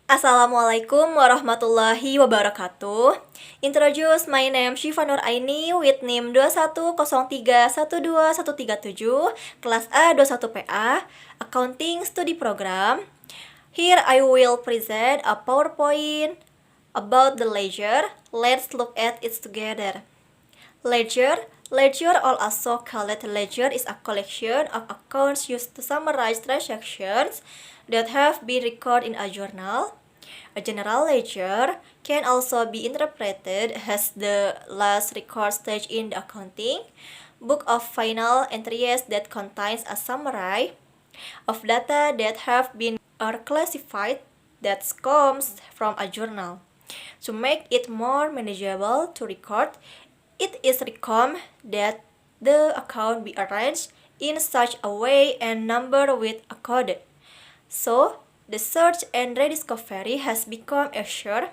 Assalamualaikum warahmatullahi wabarakatuh. Introduce my name Syifa Nur Aini with NIM 2103121137, kelas A21PA, Accounting Study Program. Here I will present a PowerPoint about the ledger. Let's look at it together. Ledger, or also called ledger, is a collection of accounts used to summarize transactions that have been recorded in a journal. A general ledger can also be interpreted as the last record stage in the accounting book of final entries that contains a summary of data that have been or classified that comes from a journal. To make it more manageable to record, it is recommended that the account be arranged in such a way and numbered with a code. So, the search and rediscovery has become easier.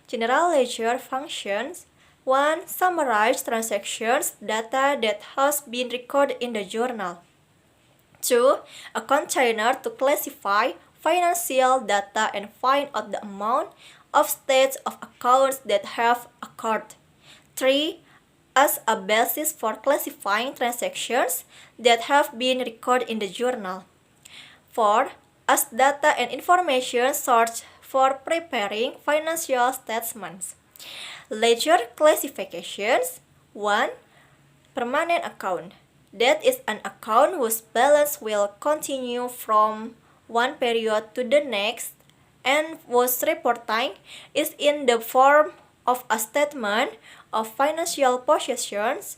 General ledger functions 1. Summarize transactions data that has been recorded in the journal. 2. A container to classify financial data and find out the amount of states of accounts that have occurred. 3. As a basis for classifying transactions that have been recorded in the journal. 4. As data and information source for preparing financial statements. Ledger classifications. 1. Permanent account. That is an account whose balance will continue from one period to the next and whose reporting is in the form of a statement of financial possessions.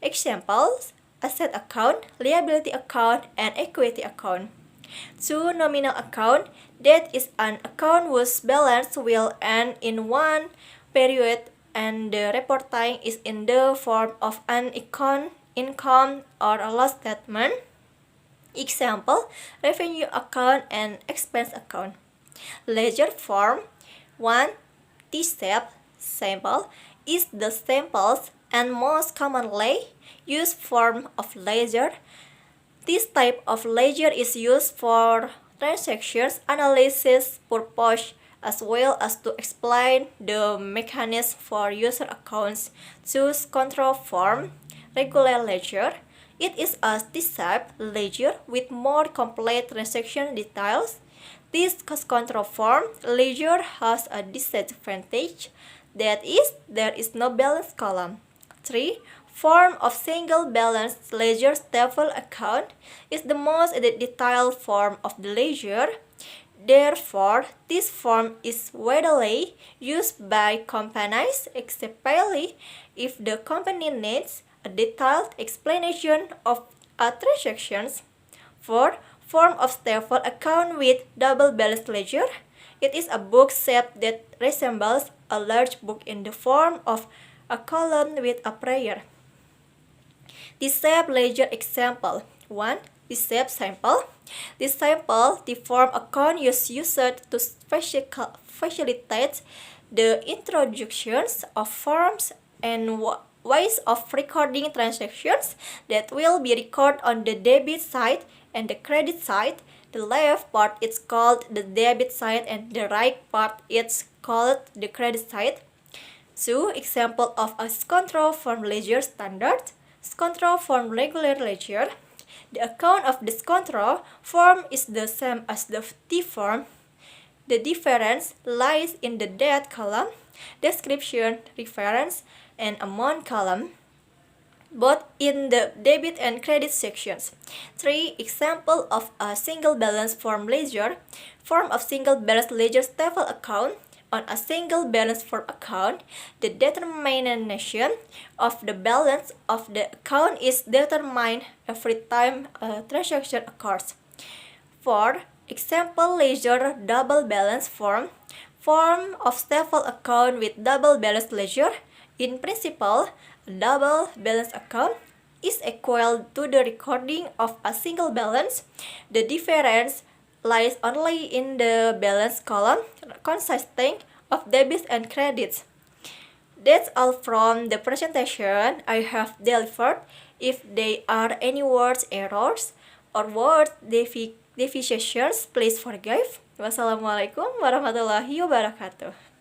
Examples: asset account, liability account, and equity account. 2. Nominal account. That is an account whose balance will end in one period and the reporting is in the form of an income or a loss statement. Example: revenue account and expense account. Ledger form. 1. T-SAP sample is the simplest and most commonly used form of ledger. This type of ledger is used for transactions analysis purpose as well as to explain the mechanism for user accounts. Choose control form, regular ledger. It is a T-SAP ledger with more complete transaction details. This control form ledger has a disadvantage, that is, there is no balance column. 3. Form of single balance ledger table account is the most detailed form of the ledger. Therefore, this form is widely used by companies, especially if the company needs a detailed explanation of a transactions. 4. Form of table account with double balance ledger. It is a book shape that resembles a large book in the form of a column with a prayer. T-SAP ledger example. 1. T-SAP sample. This sample, the form account is used to facilitate the introductions of forms and ways of recording transactions that will be recorded on the debit side and the credit side. The left part is called the debit side and the right part is called the credit side. 2. Example of a control form ledger standard. Control form regular ledger. The account of this control form is the same as the T form. The difference lies in the date column, description, reference, and amount column, both in the debit and credit sections. 3. Example of a single balance form ledger. Form of single balance ledger table account. On a single balance form account, the determination of the balance of the account is determined every time a transaction occurs. 4. Example ledger double balance form. Form of table account with double balance ledger. In principle, a double balance account is equal to the recording of a single balance. The difference lies only in the balance column consisting of debits and credits. That's all from the presentation I have delivered. If there are any words errors or word deviations, please forgive. Wassalamualaikum warahmatullahi wabarakatuh.